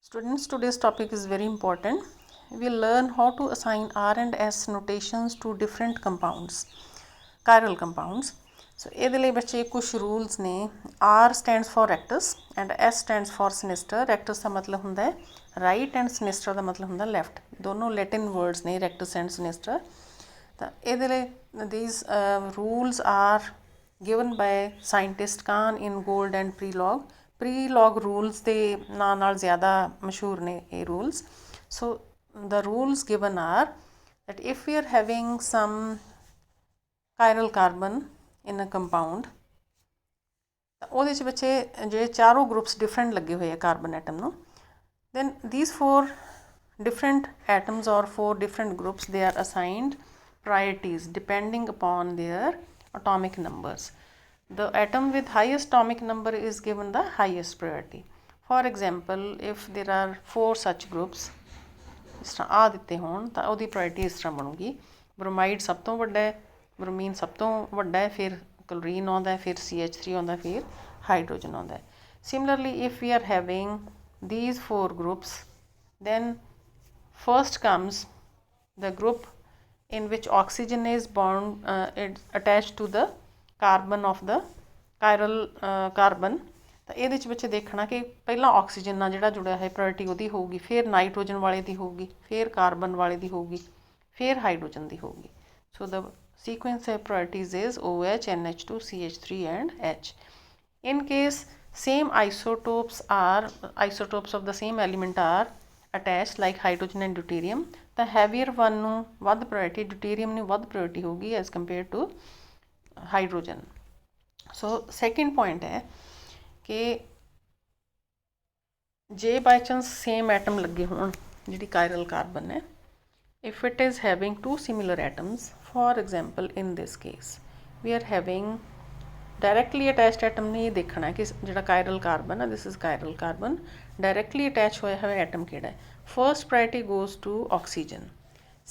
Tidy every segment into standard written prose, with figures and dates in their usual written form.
Students, today's topic is very important. We'll learn how to assign R and S notations to different compounds, chiral compounds. So ਇਹਦੇ ਲਈ ਬੱਚੇ ਕੁਝ rules ਨੇ. R stands for rectus and S stands for sinister. Rectus ਦਾ ਮਤਲਬ ਹੁੰਦਾ ਹੈ right and sinister ਦਾ ਮਤਲਬ ਹੁੰਦਾ left. ਦੋਨੋਂ ਲੈਟਿਨ ਵਰਡਸ ਨੇ rectus and sinister. ਤਾਂ ਇਹਦੇ ਲਈ these rules are given by scientist Kahn in Gold and Prelog. Prelog rules ਦੇ ਨਾਂ ਨਾਲ ਜ਼ਿਆਦਾ ਮਸ਼ਹੂਰ ਨੇ ਇਹ rules. So the rules given are that if we are having some chiral carbon in a compound, ਤਾਂ ਉਹਦੇ 'ਚ ਬੱਚੇ ਜਿਹੜੇ ਚਾਰੋਂ groups different ਲੱਗੇ ਹੋਏ ਆ carbon atom ਨੂੰ, then these four different atoms or four different groups, they are assigned priorities depending upon their atomic numbers. The atom with highest atomic number is given the highest priority. For example, if there are four such groups, ਇਸ ਤਰ੍ਹਾਂ ਆ ਦਿੱਤੇ ਹੋਣ ਤਾਂ ਉਹਦੀ priority ਇਸ ਤਰ੍ਹਾਂ ਬਣੂਗੀ. ਬ੍ਰੋਮਾਈਡ ਸਭ ਤੋਂ ਵੱਡਾ ਹੈ, ਬ੍ਰੋਮੀਨ ਸਭ ਤੋਂ ਵੱਡਾ ਹੈ, ਫਿਰ ਕਲੋਰੀਨ ਆਉਂਦਾ ਹੈ, ਫਿਰ CH3 ਆਉਂਦਾ, ਫਿਰ ਹਾਈਡਰੋਜਨ ਆਉਂਦਾ ਹੈ. Similarly, if we are having these four groups, then first comes the group in which oxygen is bound attached to the carbon of ਦਾ ਕਾਇਰਲ ਕਾਰਬਨ. ਤਾਂ ਇਹਦੇ 'ਚ ਬੱਚੇ ਦੇਖਣਾ ਕਿ ਪਹਿਲਾਂ ਆਕਸੀਜਨ ਨਾਲ ਜਿਹੜਾ ਜੁੜਿਆ ਹੈ ਪ੍ਰਾਇਰਟੀ ਉਹਦੀ ਹੋਊਗੀ, ਫਿਰ ਨਾਈਟ੍ਰੋਜਨ ਵਾਲੇ ਦੀ ਹੋਊਗੀ, ਫਿਰ ਕਾਰਬਨ ਵਾਲੇ ਦੀ ਹੋਊਗੀ, ਫਿਰ ਹਾਈਡਰੋਜਨ ਦੀ ਹੋਊਗੀ. ਸੋ ਦ sequence of priorities is OH, NH2, CH3 and H. In case same isotopes of the same element are attached like hydrogen and deuterium, ਤਾਂ heavier one ਨੂੰ ਵੱਧ ਪ੍ਰਾਇਰਟੀ, deuterium ਨੂੰ ਵੱਧ ਪ੍ਰਾਇਰਟੀ ਹੋਊਗੀ as compared to hydrogen. So second point ਹੈ ਕਿ ਜੇ by chance same atom ਲੱਗੇ ਹੋਣ ਜਿਹੜੀ ਕਾਇਰਲ ਕਾਰਬਨ ਹੈ, if it is having two similar atoms, for example in this case we are having directly attached atom ਨੇ ਇਹ ਦੇਖਣਾ ਕਿ ਜਿਹੜਾ ਕਾਇਰਲ ਕਾਰਬਨ ਹੈ, this is chiral carbon, directly attached ਹੋਇਆ ਹੋਇਆ ਐਟਮ ਕਿਹੜਾ ਹੈ. First priority goes to oxygen.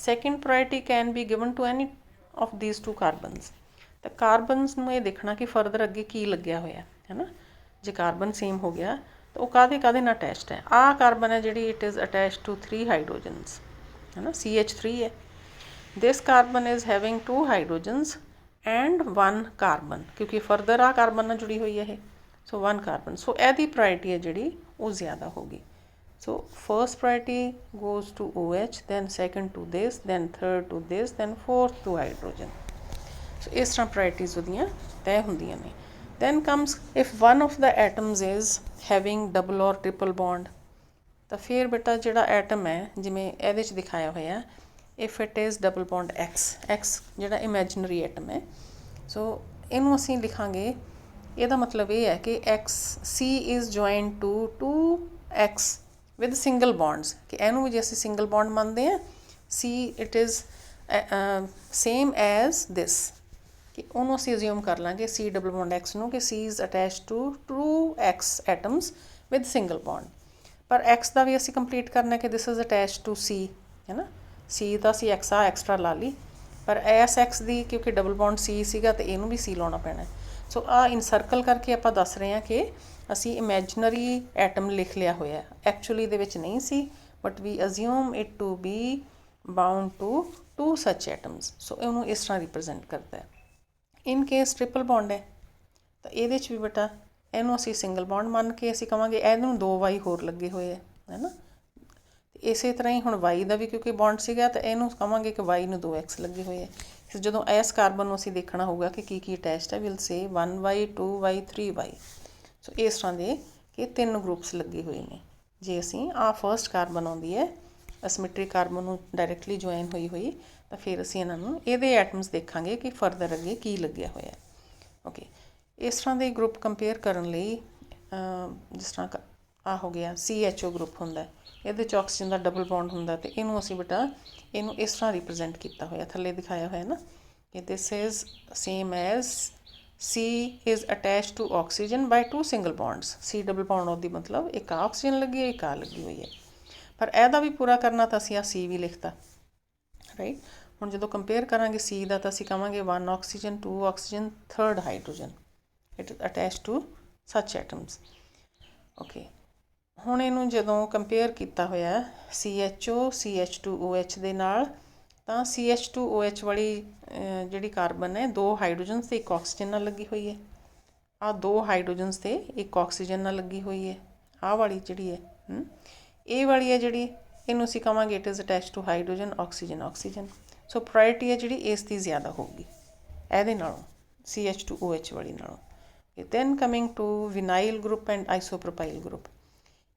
Second priority can be given to any of these two carbons. ਤਾਂ ਕਾਰਬਨਸ ਨੂੰ ਇਹ ਦੇਖਣਾ ਕਿ ਫਰਦਰ ਅੱਗੇ ਕੀ ਲੱਗਿਆ ਹੋਇਆ ਹੈ ਨਾ. ਜੇ ਕਾਰਬਨ ਸੇਮ ਹੋ ਗਿਆ ਤਾਂ ਉਹ ਕਾਹਦੇ ਨਾਲ ਅਟੈਚਡ ਹੈ. ਆਹ ਕਾਰਬਨ ਹੈ ਜਿਹੜੀ it is attached to 3 hydrogens ਹੈ ਨਾ, CH3 ਹੈ. This carbon is having 2 hydrogens and 1 carbon, ਕਿਉਂਕਿ ਫਰਦਰ ਆਹ ਕਾਰਬਨ ਨਾਲ ਜੁੜੀ ਹੋਈ ਹੈ ਇਹ. ਸੋ 1 ਕਾਰਬਨ. ਸੋ ਇਹਦੀ ਪ੍ਰਾਇਰਟੀ ਹੈ ਜਿਹੜੀ ਉਹ ਜ਼ਿਆਦਾ ਹੋਗੀ. So first priority goes to OH, then second to this, then third to this, then fourth to hydrogen. So ਇਸ ਤਰ੍ਹਾਂ ਪ੍ਰਾਇਰਟੀਜ਼ ਉਹਦੀਆਂ ਤੈਅ ਹੁੰਦੀਆਂ ਨੇ. Then comes if one of the atoms is having double or triple bond, ਤਾਂ ਫਿਰ ਬੇਟਾ ਜਿਹੜਾ ਐਟਮ ਹੈ ਜਿਵੇਂ ਇਹਦੇ 'ਚ ਦਿਖਾਇਆ ਹੋਇਆ, if it is double bond X ਜਿਹੜਾ ਇਮੈਜਨਰੀ ਐਟਮ ਹੈ, ਸੋ ਇਹਨੂੰ ਅਸੀਂ ਲਿਖਾਂਗੇ, ਇਹਦਾ ਮਤਲਬ ਇਹ ਹੈ ਕਿ C is joined to 2X with single bonds, ਕਿ ਇਹਨੂੰ ਵੀ ਜੇ ਅਸੀਂ ਸਿੰਗਲ ਬੌਂਡ ਮੰਨਦੇ ਹਾਂ, C it is same as this, ਕਿ ਉਹਨੂੰ ਅਸੀਂ ਅਜ਼ਿਊਮ ਕਰ ਲਾਂਗੇ C ਡਬਲ ਬੌਂਡ X ਨੂੰ, ਕਿ C is attached to 2X atoms with single bond. ਪਰ X ਦਾ ਵੀ ਅਸੀਂ ਕੰਪਲੀਟ ਕਰਨਾ ਕਿ this is attached to C ਹੈ ਨਾ. C ਦਾ ਅਸੀਂ X ਆ ਐਕਸਟਰਾ ਲਾ ਲਈ, ਪਰ ਇਸ X ਦੀ ਕਿਉਂਕਿ ਡਬਲ ਬੌਂਡ C ਸੀਗਾ ਅਤੇ ਇਹਨੂੰ ਵੀ C ਲਾਉਣਾ ਪੈਣਾ. ਸੋ ਆਹ ਇਨਸਰਕਲ ਕਰਕੇ ਆਪਾਂ ਦੱਸ ਰਹੇ ਹਾਂ ਕਿ ਅਸੀਂ ਇਮੈਜਨਰੀ ਐਟਮ ਲਿਖ ਲਿਆ ਹੋਇਆ, ਐਕਚੁਅਲੀ ਦੇ ਵਿੱਚ ਨਹੀਂ ਸੀ, but we assume it to be bound to 2 such atoms. ਸੋ ਇਹਨੂੰ ਇਸ ਤਰ੍ਹਾਂ ਰਿਪਰਜੈਂਟ ਕਰਦਾ ਹੈ. ਇਨ ਕੇਸ ਟ੍ਰਿਪਲ ਬੌਂਡ ਹੈ ਤਾਂ ਇਹਦੇ 'ਚ ਵੀ ਬੇਟਾ ਇਹਨੂੰ ਅਸੀਂ ਸਿੰਗਲ ਬੌਂਡ ਮੰਨ ਕੇ ਅਸੀਂ ਕਹਾਂਗੇ ਇਹਨੂੰ 2 Y ਹੋਰ ਲੱਗੇ ਹੋਏ ਹੈ ਨਾ. ਇਸੇ ਤਰ੍ਹਾਂ ਹੀ ਹੁਣ Y ਦਾ ਵੀ ਕਿਉਂਕਿ ਬੌਂਡ ਸੀਗਾ ਤਾਂ ਇਹਨੂੰ ਕਹਾਂਗੇ ਕਿ Y ਨੂੰ 2X ਲੱਗੇ ਹੋਏ ਹੈ. ਜਦੋਂ ਇਸ ਕਾਰਬਨ ਨੂੰ ਅਸੀਂ ਦੇਖਣਾ ਹੋਊਗਾ ਕਿ ਕੀ ਅਟੈਚਡ ਹੈ, will say 1Y 2Y 3Y. ਸੋ ਇਸ ਤਰ੍ਹਾਂ ਦੇ ਕਿ 3 ਗਰੁੱਪਸ ਲੱਗੇ ਹੋਏ ਨੇ. ਜੇ ਅਸੀਂ ਆਹ ਫਸਟ ਕਾਰਬਨ ਆਉਂਦੀ ਹੈ ਅਸਿਮੈਟ੍ਰਿਕ ਕਾਰਬਨ ਨੂੰ ਡਾਇਰੈਕਟਲੀ ਜੁਆਇਨ ਹੋਈ ਤਾਂ ਫਿਰ ਅਸੀਂ ਇਹਨਾਂ ਨੂੰ ਇਹਦੇ ਐਟਮਸ ਦੇਖਾਂਗੇ ਕਿ ਫਰਦਰ ਅੱਗੇ ਕੀ ਲੱਗਿਆ ਹੋਇਆ. ਓਕੇ, ਇਸ ਤਰ੍ਹਾਂ ਦੇ ਗਰੁੱਪ ਕੰਪੇਅਰ ਕਰਨ ਲਈ ਜਿਸ ਤਰ੍ਹਾਂ ਆਹ ਹੋ ਗਿਆ CHO ਗਰੁੱਪ ਹੁੰਦਾ, ਇਹਦੇ 'ਚ ਆਕਸੀਜਨ ਦਾ ਡਬਲ ਬੌਂਡ ਹੁੰਦਾ, ਅਤੇ ਇਹਨੂੰ ਅਸੀਂ ਬੇਟਾ ਇਹਨੂੰ ਇਸ ਤਰ੍ਹਾਂ ਰਿਪਰਜੈਂਟ ਕੀਤਾ ਹੋਇਆ, ਥੱਲੇ ਦਿਖਾਇਆ ਹੋਇਆ ਨਾ ਕਿ this is same as C is attached to oxygen by 2 single bonds. C double bond ਉਹਦੀ ਮਤਲਬ ਇੱਕ ਆਕਸੀਜਨ ਲੱਗੀ ਹੈ, ਇੱਕ ਆ ਲੱਗੀ ਹੋਈ ਹੈ. ਪਰ ਇਹਦਾ ਵੀ ਪੂਰਾ ਕਰਨਾ ਤਾਂ ਅਸੀਂ ਆਹ C ਵੀ ਲਿਖਤਾ, ਰਾਈਟ. ਹੁਣ ਜਦੋਂ ਕੰਪੇਅਰ ਕਰਾਂਗੇ C ਦਾ ਤਾਂ ਅਸੀਂ ਕਹਾਂਗੇ 1 oxygen 2 oxygen 3rd hydrogen. It is attached to such atoms. Okay. ਹੁਣ ਇਹਨੂੰ ਜਦੋਂ ਕੰਪੇਅਰ ਕੀਤਾ ਹੋਇਆ CHO CH2OH ਦੇ ਨਾਲ, ਤਾਂ CH2OH ਵਾਲੀ ਜਿਹੜੀ ਕਾਰਬਨ ਹੈ 2 ਹਾਈਡਰੋਜਨਸ ਤੇ 1 ਆਕਸੀਜਨ ਨਾਲ ਲੱਗੀ ਹੋਈ ਹੈ। ਆ 2 ਹਾਈਡਰੋਜਨਸ ਤੇ 1 ਆਕਸੀਜਨ ਨਾਲ ਲੱਗੀ ਹੋਈ ਹੈ। ਆਹ ਵਾਲੀ ਜਿਹੜੀ ਹੈ ਇਹ ਵਾਲੀ ਹੈ ਜਿਹੜੀ, ਇਹਨੂੰ ਅਸੀਂ ਕਹਾਂਗੇ it is attach to hydrogen oxygen oxygen. So priority ਹੈ ਜਿਹੜੀ ਇਸ ਦੀ ਜ਼ਿਆਦਾ ਹੋਊਗੀ ਇਹਦੇ ਨਾਲੋਂ, CH2OH ਵਾਲੀ ਨਾਲੋਂ। Then coming to vinyl group and isopropyl group.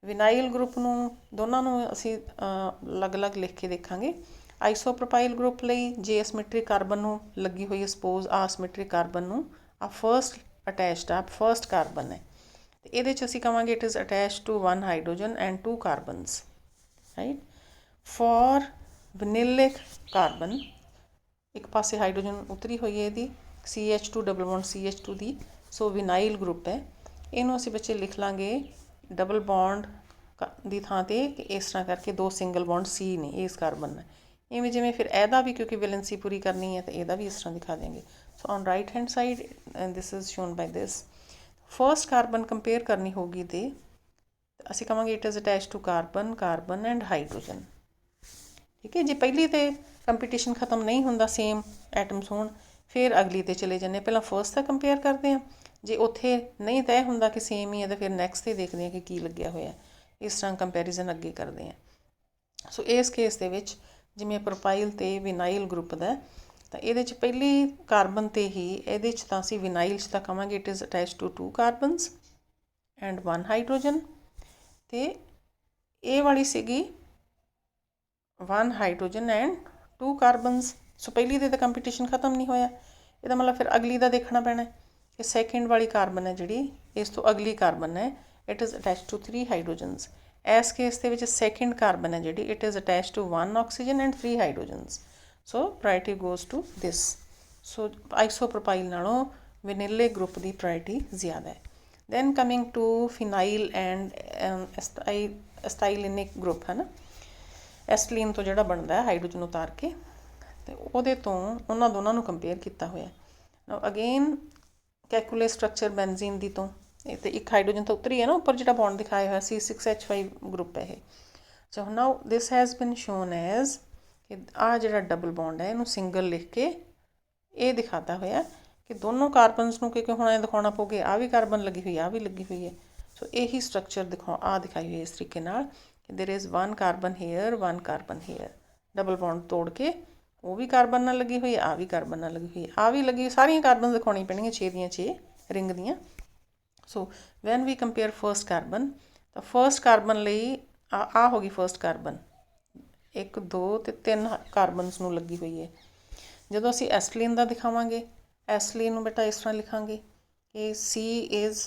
Vinyl group ਨੂੰ ਦੋਨਾਂ ਨੂੰ ਅਸੀਂ ਅਲੱਗ-ਅਲੱਗ ਲਿਖ ਕੇ ਦੇਖਾਂਗੇ। ਆਈਸੋਪ੍ਰੋਪਾਈਲ ਗਰੁੱਪ ਲਈ ਜੇ ਅਸਿਮੈਟ੍ਰਿਕ ਕਾਰਬਨ ਨੂੰ ਲੱਗੀ ਹੋਈ ਹੈ, ਸਪੋਜ਼ ਆ ਅਸਿਮੈਟ੍ਰਿਕ ਕਾਰਬਨ ਨੂੰ ਆ ਫਸਟ ਅਟੈਚਡ ਆ ਫਸਟ ਕਾਰਬਨ ਹੈ, ਤੇ ਇਹਦੇ 'ਚ ਅਸੀਂ ਕਹਾਂਗੇ it is attach to 1 hydrogen and 2 carbons, right. For vinylic carbon ਇੱਕ ਪਾਸੇ ਹਾਈਡਰੋਜਨ ਉਤਰੀ ਹੋਈ ਹੈ ਇਹਦੀ, CH2 ਡਬਲ ਬੌਂਡ CH2 ਦੀ, ਸੋ ਵਿਨਾਈਲ ਗਰੁੱਪ ਹੈ। ਇਹਨੂੰ ਅਸੀਂ ਬੱਚੇ ਲਿਖ ਲਾਂਗੇ ਡਬਲ ਬੌਂਡ ਦੀ ਥਾਂ 'ਤੇ ਇਸ ਤਰ੍ਹਾਂ ਕਰਕੇ 2 ਸਿੰਗਲ ਬੌਂਡ C ਨੇ ਇਸ ਕਾਰਬਨ ਨਾਲ। ਇਵੇਂ ਜਿਵੇਂ ਫਿਰ ਇਹਦਾ ਵੀ ਕਿਉਂਕਿ ਵੈਲੈਂਸੀ ਪੂਰੀ ਕਰਨੀ ਹੈ ਤਾਂ ਇਹਦਾ ਵੀ ਇਸ ਤਰ੍ਹਾਂ ਦਿਖਾ ਦੇਂਗੇ। So on right hand side this is shown by this. First carbon compare ਕਰਨੀ ਹੋਊਗੀ ਤੇ ਅਸੀਂ ਕਹਾਂਗੇ it is attach to carbon carbon and hydrogen, ਠੀਕ ਹੈ। ਜੇ ਪਹਿਲੀ ਤੇ ਕੰਪੀਟੀਸ਼ਨ ਖਤਮ ਨਹੀਂ ਹੁੰਦਾ, ਸੇਮ ਐਟਮਸ ਹੋਣ, ਫਿਰ ਅਗਲੀ ਤੇ ਚਲੇ ਜਾਂਦੇ। ਪਹਿਲਾਂ ਫਸਟ ਦਾ ਕੰਪੇਅਰ ਕਰਦੇ ਹਾਂ, ਜੇ ਉੱਥੇ ਨਹੀਂ ਤੈਅ ਹੁੰਦਾ ਕਿ ਸੇਮ ਹੀ ਹੈ ਤਾਂ ਫਿਰ ਨੈਕਸਟ 'ਤੇ ਦੇਖਦੇ ਹਾਂ ਕਿ ਕੀ ਲੱਗਿਆ ਹੋਇਆ, ਇਸ ਤਰ੍ਹਾਂ ਕੰਪੈਰੀਜ਼ਨ ਅੱਗੇ ਕਰਦੇ ਹਾਂ। ਸੋ ਇਸ ਕੇਸ ਦੇ ਵਿੱਚ ਜਿਵੇਂ ਪ੍ਰੋਪਾਈਲ ਅਤੇ ਵਿਨਾਈਲ ਗਰੁੱਪ ਦਾ, ਤਾਂ ਇਹਦੇ 'ਚ ਪਹਿਲੀ ਕਾਰਬਨ 'ਤੇ ਹੀ ਇਹਦੇ 'ਚ ਤਾਂ ਅਸੀਂ ਵਿਨਾਈਲ 'ਚ ਤਾਂ ਕਹਾਂਗੇ it is attach to 2 carbons and 1 hydrogen, ਅਤੇ ਇਹ ਵਾਲੀ ਸੀਗੀ 1 ਹਾਈਡਰੋਜਨ ਐਂਡ 2 ਕਾਰਬਨਸ। ਸੋ ਪਹਿਲੀ ਦੇ ਤਾਂ ਕੰਪੀਟੀਸ਼ਨ ਖਤਮ ਨਹੀਂ ਹੋਇਆ, ਇਹਦਾ ਮਤਲਬ ਫਿਰ ਅਗਲੀ ਦਾ ਦੇਖਣਾ ਪੈਣਾ ਕਿ ਸੈਕਿੰਡ ਵਾਲੀ ਕਾਰਬਨ ਹੈ ਜਿਹੜੀ ਇਸ ਤੋਂ ਅਗਲੀ ਕਾਰਬਨ ਹੈ, it is attach to 3 hydrogens. ਇਸ ਕੇਸ ਦੇ ਵਿੱਚ ਸੈਕਿੰਡ ਕਾਰਬਨ ਹੈ ਜਿਹੜੀ it is attach to 1 oxygen and 3 hydrogens. So priority goes to this. So isopropyl ਨਾਲੋਂ ਵਿਨਿਲੇ ਗਰੁੱਪ ਦੀ ਪ੍ਰਾਇਰਟੀ ਜ਼ਿਆਦਾ ਹੈ। Then coming to phenyl and acetylenic group ਹੈ ਨਾ, ਐਸਟਲੀਨ ਤੋਂ ਜਿਹੜਾ ਬਣਦਾ ਹਾਈਡਰੋਜਨ ਉਤਾਰ ਕੇ, ਅਤੇ ਉਹਦੇ ਤੋਂ ਉਹਨਾਂ ਦੋਨਾਂ ਨੂੰ ਕੰਪੇਅਰ ਕੀਤਾ ਹੋਇਆ। ਅਗੇਨ ਕੈਲਕੂਲੇਟ ਸਟਰਕਚਰ ਬੈਨਜ਼ੀਨ ਦੀ ਤੋਂ, ਇਹ ਤਾਂ ਇੱਕ ਹਾਈਡਰੋਜਨ ਤਾਂ ਉੱਤਰੀ ਹੈ ਨਾ, ਉੱਪਰ ਜਿਹੜਾ ਬੌਂਡ ਦਿਖਾਇਆ ਹੋਇਆ C6H5 ਗਰੁੱਪ ਹੈ ਇਹ। ਸੋ ਨਾਓ ਦਿਸ ਹੈਜ਼ ਬਿਨ ਸ਼ੋਨ ਐਜ਼ ਕਿ ਆਹ ਜਿਹੜਾ ਡਬਲ ਬੌਂਡ ਹੈ ਇਹਨੂੰ ਸਿੰਗਲ ਲਿਖ ਕੇ ਇਹ ਦਿਖਾਤਾ ਹੋਇਆ ਕਿ ਦੋਨੋਂ ਕਾਰਬਨਸ ਨੂੰ, ਕਿਉਂਕਿ ਹੁਣ ਇਹ ਦਿਖਾਉਣਾ ਪਊਗੇ ਆਹ ਵੀ ਕਾਰਬਨ ਲੱਗੀ ਹੋਈ ਆਹ ਵੀ ਲੱਗੀ ਹੋਈ ਹੈ। ਸੋ ਇਹੀ ਸਟਰਕਚਰ ਦਿਖਾਈ ਹੋਈ ਇਸ ਤਰੀਕੇ ਨਾਲ ਕਿ there is 1 carbon here 1 carbon here, double bond ਤੋੜ ਕੇ ਉਹ ਵੀ ਕਾਰਬਨ ਨਾਲ ਲੱਗੀ ਹੋਈ, ਆਹ ਵੀ ਕਾਰਬਨ ਨਾਲ ਲੱਗੀ ਹੋਈ, ਆਹ ਵੀ ਲੱਗੀ, ਸਾਰੀਆਂ ਕਾਰਬਨ ਦਿਖਾਉਣੀਆਂ ਪੈਣਗੀਆਂ 6 ਦੀਆਂ 6 ਰਿੰਗ ਦੀਆਂ। So when we compare first carbon, ਤਾਂ ਫਸਟ ਕਾਰਬਨ ਲਈ ਆਹ ਹੋ ਗਈ ਫਸਟ ਕਾਰਬਨ, 1 2 ਅਤੇ 3 ਕਾਰਬਨਸ ਨੂੰ ਲੱਗੀ ਹੋਈ ਹੈ। ਜਦੋਂ ਅਸੀਂ ਐਸਟਲੀਨ ਦਾ ਦਿਖਾਵਾਂਗੇ, ਐਸਟਲੀਨ ਨੂੰ ਬੇਟਾ ਇਸ ਤਰ੍ਹਾਂ ਲਿਖਾਂਗੇ ਕਿ C ਇਜ਼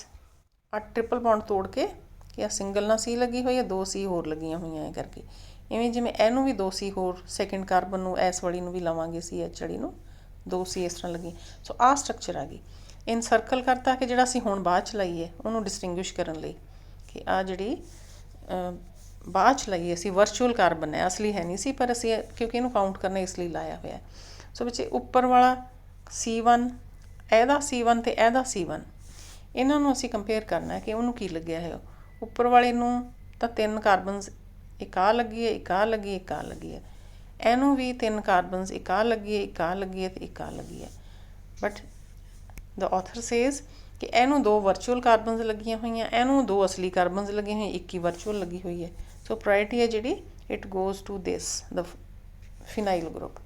ਆ ਟ੍ਰਿਪਲ ਬੌਂਡ ਤੋੜ ਕੇ ਕਿ ਆ ਸਿੰਗਲ ਨਾਲ C ਲੱਗੀ ਹੋਈ ਹੈ, 2 C ਹੋਰ ਲੱਗੀਆਂ ਹੋਈਆਂ ਐ ਕਰਕੇ, ਇਵੇਂ ਜਿਵੇਂ ਇਹਨੂੰ ਵੀ 2 C ਹੋਰ ਸੈਕਿੰਡ ਕਾਰਬਨ ਨੂੰ ਇਸ ਵਾਲੀ ਨੂੰ ਵੀ ਲਵਾਂਗੇ CH ਵਾਲੀ ਨੂੰ 2 C ਇਸ ਤਰ੍ਹਾਂ ਲੱਗੀ। ਸੋ ਆਹ ਸਟਰਕਚਰ ਆ ਗਈ। ਇਨ ਸਰਕਲ ਕਰਤਾ ਕਿ ਜਿਹੜਾ ਅਸੀਂ ਹੁਣ ਬਾਅਦ 'ਚ ਲਾਈਏ ਉਹਨੂੰ ਡਿਸਟਿੰਗੁਇਸ਼ ਕਰਨ ਲਈ ਕਿ ਆਹ ਜਿਹੜੀ ਬਾਅਦ 'ਚ ਲਾਈਏ ਅਸੀਂ ਵਰਚੁਅਲ ਕਾਰਬਨ ਹੈ, ਅਸਲੀ ਹੈ ਨਹੀਂ ਸੀ, ਪਰ ਅਸੀਂ ਕਿਉਂਕਿ ਇਹਨੂੰ ਕਾਊਂਟ ਕਰਨਾ ਇਸ ਲਈ ਲਾਇਆ ਹੋਇਆ। ਸੋ ਬੱਚੇ ਉੱਪਰ ਵਾਲਾ C1, ਇਹਦਾ C1 ਅਤੇ ਇਹਦਾ C1, ਇਹਨਾਂ ਨੂੰ ਅਸੀਂ ਕੰਪੇਅਰ ਕਰਨਾ ਕਿ ਉਹਨੂੰ ਕੀ ਲੱਗਿਆ ਹੈ। ਉੱਪਰ ਵਾਲੇ ਨੂੰ ਤਾਂ 3 ਕਾਰਬਨਸ, ਇੱਕ ਆਹ ਲੱਗੀ ਹੈ, ਇੱਕ ਆਹ ਲੱਗੀ ਹੈ, ਇੱਕ ਆਹ ਲੱਗੀ ਹੈ। ਇਹਨੂੰ ਵੀ 3 ਕਾਰਬਨਸ, ਇੱਕ ਆਹ ਲੱਗੀ ਹੈ, ਇੱਕ ਆਹ ਲੱਗੀ ਹੈ ਅਤੇ ਇੱਕ ਆਹ ਲੱਗੀ ਹੈ। ਬਟ ਦ ਆਥਰ ਸੇਜ਼ ਕਿ ਇਹਨੂੰ 2 ਵਰਚੁਅਲ ਕਾਰਬਨਸ ਲੱਗੀਆਂ ਹੋਈਆਂ, ਇਹਨੂੰ 2 ਅਸਲੀ ਕਾਰਬਨਸ ਲੱਗੀਆਂ ਹੋਈਆਂ, ਇੱਕ ਹੀ ਵਰਚੁਅਲ ਲੱਗੀ ਹੋਈ ਹੈ। ਸੋ ਪ੍ਰਾਇਰਟੀ ਹੈ ਜਿਹੜੀ it goes to this the phenyl group.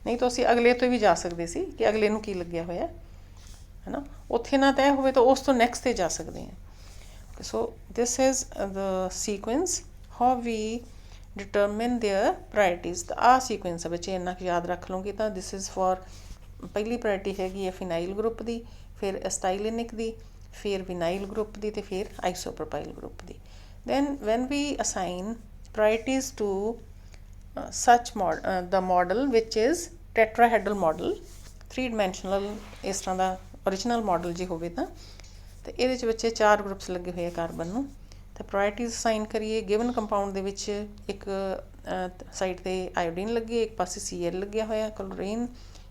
ਨਹੀਂ ਤਾਂ ਅਸੀਂ ਅਗਲੇ ਤੋਂ ਵੀ ਜਾ ਸਕਦੇ ਸੀ ਕਿ ਅਗਲੇ ਨੂੰ ਕੀ ਲੱਗਿਆ ਹੋਇਆ ਹੈ ਨਾ, ਉੱਥੇ ਨਾ ਤੈਅ ਹੋਵੇ ਤਾਂ ਉਸ ਤੋਂ ਨੈਕਸਟ 'ਤੇ ਜਾ ਸਕਦੇ ਹਾਂ। So this is the sequence how we determine their priorities. ਤਾਂ ਆਹ ਸੀਕੁਐਂਸ ਹੈ ਬੱਚੇ, ਇੰਨਾ ਕੁ ਯਾਦ ਰੱਖ ਲਓਗੇ ਤਾਂ ਦਿਸ ਇਜ਼ ਫॉर ਪਹਿਲੀ ਪ੍ਰਾਇਰਟੀ ਹੈਗੀ ਹੈ ਫਿਨਾਈਲ ਗਰੁੱਪ ਦੀ, ਫਿਰ ਐਸਟਾਈਲਿਨਿਕ ਦੀ, ਫਿਰ ਵਿਨਾਈਲ ਗਰੁੱਪ ਦੀ, ਅਤੇ ਫਿਰ ਆਈਸੋਪ੍ਰੋਪਾਈਲ ਗਰੁੱਪ ਦੀ। Then when we assign priorities to such the model which is tetrahedral model, 3 dimensional ਇਸ ਤਰ੍ਹਾਂ ਦਾ ਓਰੀਜਨਲ ਮਾਡਲ ਜੇ ਹੋਵੇ ਤਾਂ, ਅਤੇ ਇਹਦੇ 'ਚ ਬੱਚੇ 4 ਗਰੁੱਪਸ ਲੱਗੇ ਹੋਏ ਆ ਕਾਰਬਨ ਨੂੰ। ਅਤੇ ਪ੍ਰਾਇਰਟੀਜ਼ ਅਸਾਈਨ ਕਰੀਏ, ਗਿਵਨ ਕੰਪਾਊਂਡ ਦੇ ਵਿੱਚ ਇੱਕ ਸਾਈਡ 'ਤੇ ਆਇਓਡੀਨ ਲੱਗੀ ਹੈ, ਇੱਕ ਪਾਸੇ Cl ਲੱਗਿਆ ਹੋਇਆ ਕਲੋਰੀਨ,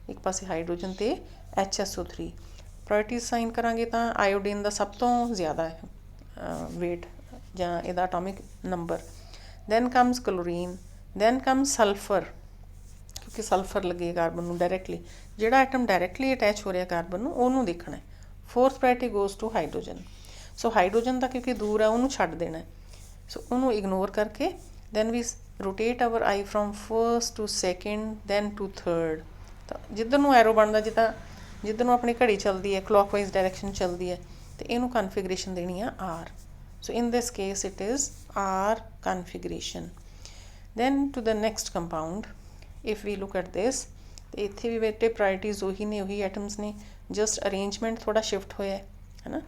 ਇੱਕ ਪਾਸੇ ਹਾਈਡਰੋਜਨ ਅਤੇ HSO3। ਪ੍ਰਾਇਰਟੀਜ਼ ਅਸਾਈਨ ਕਰਾਂਗੇ ਤਾਂ ਆਇਓਡੀਨ ਦਾ ਸਭ ਤੋਂ ਜ਼ਿਆਦਾ ਵੇਟ ਜਾਂ ਇਹਦਾ atomic number. then comes chlorine, then comes sulfur, क्योंकि सल्फर लगे कार्बन ਨੂੰ डायरैक्टली, ਜਿਹੜਾ आइटम डायरैक्टली अटैच हो रहा कार्बन ਨੂੰ ਉਹਨੂੰ देखना है। Fourth priority goes to hydrogen. सो हाइड्रोजन का क्योंकि दूर है ਉਹਨੂੰ ਛੱਡ देना है, सो ਉਹਨੂੰ इग्नोर करके then we rotate our eye from first to second then to third। ਤਾਂ ਜਿੱਧਰ ਨੂੰ ਐਰੋ ਬਣਦਾ, ਜਿੱਧਰ ਨੂੰ ਆਪਣੀ ਘੜੀ ਚੱਲਦੀ ਹੈ clockwise direction ਚੱਲਦੀ ਹੈ, ਤੇ ਇਹਨੂੰ ਕਨਫੀਗਰੇਸ਼ਨ ਦੇਣੀ ਆ R। so in this case it is R configuration। then to the next compound, if we look at this, ਤੇ ਇੱਥੇ ਵੀ ਬੇਟੇ ਪ੍ਰਾਇਰਟੀਜ਼ ਉਹੀ ਨੇ, ਉਹੀ ਐਟਮਸ ਨੇ, ਜਸਟ ਅਰੇਂਜਮੈਂਟ ਥੋੜਾ ਸ਼ਿਫਟ ਹੋਇਆ ਹੈ ਨਾ।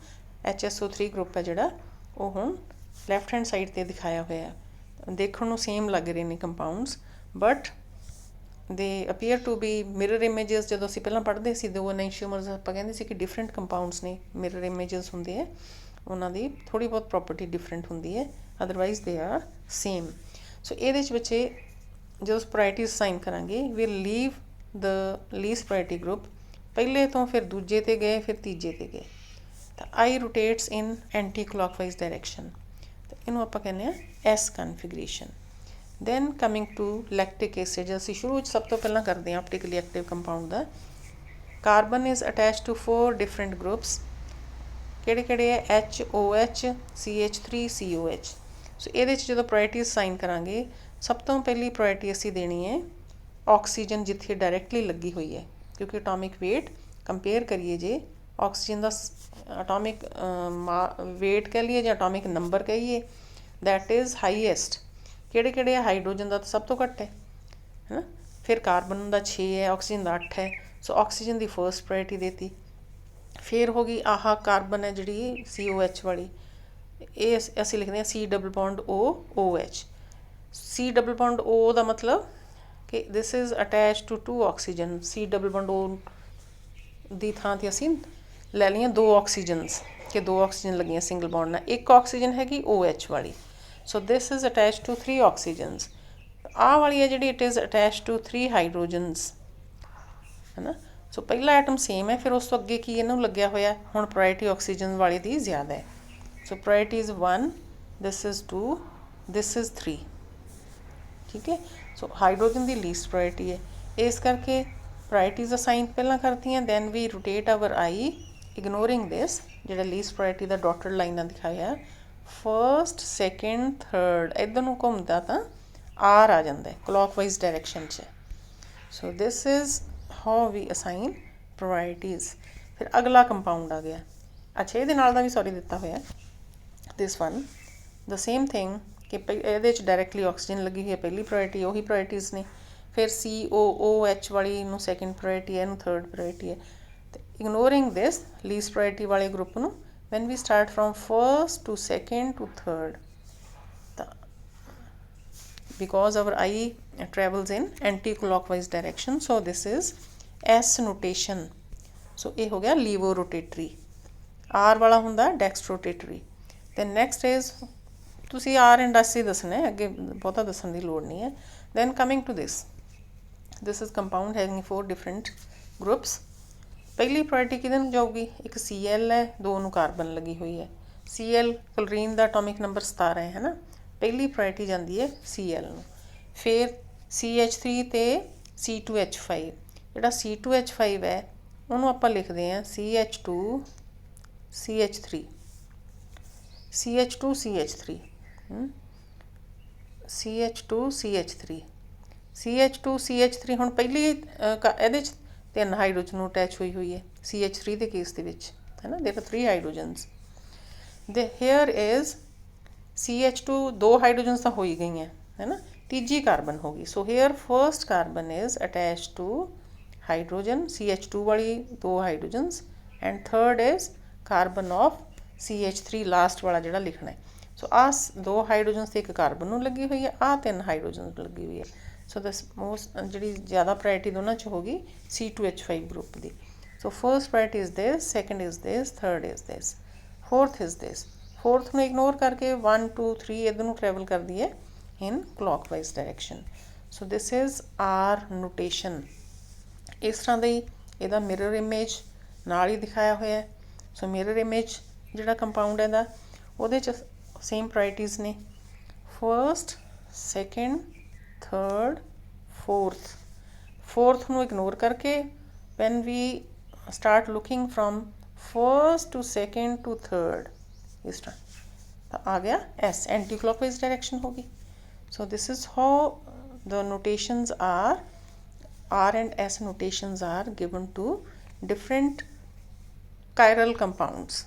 HSO3 ਗਰੁੱਪ ਹੈ ਜਿਹੜਾ, ਉਹ ਹੁਣ ਲੈਫਟ ਹੈਂਡ ਸਾਈਡ ਤੇ ਦਿਖਾਇਆ ਹੋਇਆ ਹੈ। ਦੇਖਣ ਨੂੰ ਸੇਮ ਲੱਗ ਰਹੇ ਨੇ compounds, but they appear to be mirror images. ਜਦੋਂ ਅਸੀਂ ਪਹਿਲਾਂ ਪੜ੍ਹਦੇ ਸੀ ਦੋ ਐਨੈਂਸ਼ੀਓਮਰਸ, ਆਪਾਂ ਕਹਿੰਦੇ ਸੀ ਕਿ ਡਿਫਰੈਂਟ ਕੰਪਾਊਂਡਸ ਨੇ, ਮਿਰਰ ਇਮੇਜਸ ਹੁੰਦੇ ਹੈ, ਉਹਨਾਂ ਦੀ ਥੋੜ੍ਹੀ ਬਹੁਤ ਪ੍ਰੋਪਰਟੀ ਡਿਫਰੈਂਟ ਹੁੰਦੀ ਹੈ, ਅਦਰਵਾਈਜ਼ ਦੇ ਆਰ ਸੇਮ। ਸੋ ਇਹਦੇ 'ਚ ਬੱਚੇ ਜਦੋਂ ਪ੍ਰਾਇਰਟੀਜ਼ ਸਾਈਨ ਕਰਾਂਗੇ, we'll leave the least priority group, ਪਹਿਲੇ ਤੋਂ ਫਿਰ ਦੂਜੇ 'ਤੇ ਗਏ, ਫਿਰ ਤੀਜੇ 'ਤੇ ਗਏ, ਤਾਂ ਆਈ ਰੋਟੇਟਸ ਇਨ ਐਂਟੀ ਕਲੌਕਵਾਈਜ਼ ਡਾਇਰੈਕਸ਼ਨ, ਤਾਂ ਇਹਨੂੰ ਆਪਾਂ ਕਹਿੰਦੇ ਹਾਂ S configuration. then coming to lactic acid, ਅਸੀਂ ਸ਼ੁਰੂ 'ਚ ਸਭ ਤੋਂ ਪਹਿਲਾਂ ਕਰਦੇ ਹਾਂ ਆਪਟੀਕਲੀ ਐਕਟਿਵ ਕੰਪਾਊਂਡ ਦਾ। Carbon is attach to 4 different groups, ਕਿਹੜੇ ਕਿਹੜੇ ਹੈ? HOH, CH3, COH। ਸੋ ਇਹਦੇ 'ਚ ਜਦੋਂ ਪ੍ਰਾਇਰਟੀਜ਼ ਸਾਈਨ ਕਰਾਂਗੇ, ਸਭ ਤੋਂ ਪਹਿਲੀ ਪ੍ਰਾਇਰਟੀ ਅਸੀਂ ਦੇਣੀ ਹੈ ਆਕਸੀਜਨ, ਜਿੱਥੇ ਡਾਇਰੈਕਟਲੀ ਲੱਗੀ ਹੋਈ ਹੈ, ਕਿਉਂਕਿ ਅਟੋਮਿਕ ਵੇਟ ਕੰਪੇਅਰ ਕਰੀਏ ਜੇ ਆਕਸੀਜਨ ਦਾ ਅਟੋਮਿਕ ਵੇਟ ਕਹਿ ਲਈਏ ਜਾਂ ਅਟੋਮਿਕ ਨੰਬਰ ਕਹੀਏ, ਦੈਟ ਇਜ਼ ਹਾਈਐਸਟ। ਕਿਹੜੇ ਕਿਹੜੇ ਆ? ਹਾਈਡਰੋਜਨ ਦਾ ਤਾਂ ਸਭ ਤੋਂ ਘੱਟ ਹੈ ਨਾ, ਫਿਰ ਕਾਰਬਨ ਦਾ 6 ਹੈ, ਆਕਸੀਜਨ ਦਾ 8 ਹੈ। ਸੋ ਆਕਸੀਜਨ ਦੀ ਫਰਸਟ ਪ੍ਰਾਇਰਟੀ ਦੇਤੀ। ਫਿਰ ਹੋ ਗਈ ਆਹ ਕਾਰਬਨ ਹੈ ਜਿਹੜੀ COH ਵਾਲੀ, ਇਹ ਅਸੀਂ ਲਿਖਦੇ ਹਾਂ C double bond OH। C double bond O ਦਾ ਮਤਲਬ ਕਿ this is attach to 2 oxygen. C double bond O ਦੀ ਥਾਂ 'ਤੇ ਅਸੀਂ ਲੈ ਲਈਆਂ 2 ਆਕਸੀਜਨਸ, ਕਿ 2 ਆਕਸੀਜਨ ਲੱਗੀਆਂ ਸਿੰਗਲ ਬੌਂਡ ਨਾਲ, ਇੱਕ ਆਕਸੀਜਨ ਹੈਗੀ OH ਵਾਲੀ। ਸੋ ਦਿਸ ਇਜ਼ ਅਟੈਚ ਟੂ 3 ਆਕਸੀਜਨਸ। ਆਹ ਵਾਲੀ ਹੈ ਜਿਹੜੀ, it is attach to 3 hydrogens, ਹੈ ਨਾ। ਸੋ ਪਹਿਲਾ ਐਟਮ ਸੇਮ ਹੈ, ਫਿਰ ਉਸ ਤੋਂ ਅੱਗੇ ਕੀ ਇਹਨੂੰ ਲੱਗਿਆ ਹੋਇਆ, ਹੁਣ ਪ੍ਰਾਇਰਟੀ ਆਕਸੀਜਨ ਵਾਲੀ ਦੀ ਜ਼ਿਆਦਾ ਹੈ। So priority is 1, this is 2, this is 3, ਠੀਕ ਹੈ। ਸੋ ਹਾਈਡਰੋਜਨ ਦੀ ਲੀਸਟ ਪ੍ਰਾਇਰਟੀ ਹੈ, ਇਸ ਕਰਕੇ ਪ੍ਰਾਇਰਟੀਜ਼ ਅਸਾਈਨ ਪਹਿਲਾਂ ਕਰਤੀਆਂ, then we rotate our eye ignoring this, ਜਿਹੜਾ ਲੀਸਟ ਪ੍ਰਾਇਰਟੀ ਦਾ ਡਾਟਡ ਲਾਈਨਾਂ ਦਿਖਾਇਆ, ਫਸਟ, ਸੈਕਿੰਡ, ਥਰਡ, ਇੱਧਰ ਨੂੰ ਘੁੰਮਦਾ ਤਾਂ R ਆ ਜਾਂਦਾ ਕਲੌਕਵਾਈਜ਼ ਡਾਇਰੈਕਸ਼ਨ 'ਚ। So this is how we assign priorities. ਫਿਰ ਅਗਲਾ ਕੰਪਾਊਂਡ ਆ ਗਿਆ, ਅੱਛਾ ਇਹਦੇ ਨਾਲ ਦਾ ਵੀ ਸੌਰੀ ਦਿੱਤਾ ਹੋਇਆ, this one the same thing, ਕਿ ਇਹਦੇ 'ਚ ਡਾਇਰੈਕਟਲੀ ਆਕਸੀਜਨ ਲੱਗੀ ਹੋਈ ਹੈ, ਪਹਿਲੀ ਪ੍ਰਾਇਰਟੀ, ਉਹੀ ਪ੍ਰਾਇਰਟੀਜ਼ ਨੇ। ਫਿਰ COOH ਵਾਲੀ ਨੂੰ ਸੈਕਿੰਡ ਪ੍ਰਾਇਰਟੀ ਹੈ, ਇਹਨੂੰ ਥਰਡ ਪ੍ਰਾਇਰਟੀ ਹੈ। ਅਤੇ ਇਗਨੋਰਿੰਗ ਦਿਸ ਲੀਸਟ ਪ੍ਰਾਇਰਟੀ ਵਾਲੇ ਗਰੁੱਪ ਨੂੰ when we start from first to second to third, because our eye travels in anti-clockwise direction, so this is S notation। so ਇਹ ਹੋ ਗਿਆ ਲੀਵੋ ਰੋਟੇਟਰੀ, R ਵਾਲਾ ਹੁੰਦਾ ਡੈਕਸਟ ਰੋਟੇਟਰੀ। then next is ਤੁਸੀਂ R and S ਹੀ ਦੱਸਣਾ ਹੈ, ਅੱਗੇ ਬਹੁਤਾ ਦੱਸਣ ਦੀ ਲੋੜ ਨਹੀਂ ਹੈ। then coming to this is compound having 4 different groups। ਪਹਿਲੀ ਪ੍ਰਾਇਰਟੀ ਕਿਹਦੇ ਨੂੰ ਜਾਊਗੀ? ਇੱਕ Cl ਹੈ, 2 ਨੂੰ ਕਾਰਬਨ ਲੱਗੀ ਹੋਈ ਹੈ। Cl ਕਲੋਰੀਨ ਦਾ ਅਟੋਮਿਕ ਨੰਬਰ 17 ਹੈ ਨਾ, ਪਹਿਲੀ ਪ੍ਰਾਇਰਟੀ ਜਾਂਦੀ ਹੈ Cl ਨੂੰ। ਫਿਰ CH3 ਤੇ C2H5, ਜਿਹੜਾ C2H5 ਹੈ ਉਹਨੂੰ ਆਪਾਂ ਲਿਖਦੇ ਹਾਂ CH2 CH3, CH2 CH3, CH2 CH3, CH2 CH3। ਹੁਣ ਪਹਿਲੀ ਇਹਦੇ 'ਚ 3 ਹਾਈਡਰੋਜਨ ਨੂੰ ਅਟੈਚ ਹੋਈ ਹੋਈ ਹੈ CH3 ਦੇ ਕੇਸ ਦੇ ਵਿੱਚ, ਹੈ ਨਾ, ਦੇਰ ਆਰ 3 ਹਾਈਡਰੋਜਨਸ। ਦੇ ਹੇਅਰ ਇਜ਼ CH2, 2 ਹਾਈਡਰੋਜਨਸ ਤਾਂ ਹੋ ਹੀ ਗਈਆਂ, ਹੈ ਨਾ, ਤੀਜੀ ਕਾਰਬਨ ਹੋ ਗਈ। So here first carbon is attach to hydrogen, CH2 ਵਾਲੀ 2 hydrogens, and third is carbon of CH3 last ਵਾਲਾ ਜਿਹੜਾ ਲਿਖਣਾ ਹੈ। ਸੋ ਆਹ 2 ਹਾਈਡਰੋਜਨਸ 'ਤੇ ਇੱਕ ਕਾਰਬਨ ਨੂੰ ਲੱਗੀ ਹੋਈ ਹੈ, ਆਹ 3 ਹਾਈਡਰੋਜਨਸ ਨੂੰ ਲੱਗੀ ਹੋਈ ਹੈ। ਸੋ ਦਸ ਮੋਸਟ ਜਿਹੜੀ ਜ਼ਿਆਦਾ ਪ੍ਰਾਇਰਟੀ ਦੋਨਾਂ 'ਚ ਹੋਗੀ C2H5 ਗਰੁੱਪ ਦੀ। So first priority is this, second is this, third is this, fourth is this. Fourth ਨੂੰ ਇਗਨੋਰ ਕਰਕੇ 1 2 3 ਇੱਧਰ ਨੂੰ ਟਰੈਵਲ ਕਰਦੀ ਹੈ in clockwise direction. So this is R notation. ਇਸ ਤਰ੍ਹਾਂ ਦਾ ਹੀ ਇਹਦਾ ਮਿਰਰ ਇਮੇਜ ਨਾਲ ਹੀ ਦਿਖਾਇਆ ਹੋਇਆ। ਸੋ ਮਿਰਰ ਇਮੇਜ ਜਿਹੜਾ ਕੰਪਾਊਂਡ ਇਹਦਾ, ਉਹਦੇ 'ਚ सेम प्रायोरिटीज़ ने, फर्स्ट, सेकेंड, थर्ड, फोर्थ ਨੂੰ ਇਗਨੋਰ ਕਰਕੇ when we start looking from first to second to third इस तरह आ गया S, एंटी क्लॉकवाइज डायरेक्शन होगी. So this is how the notations are, R and S notations are given to different chiral compounds.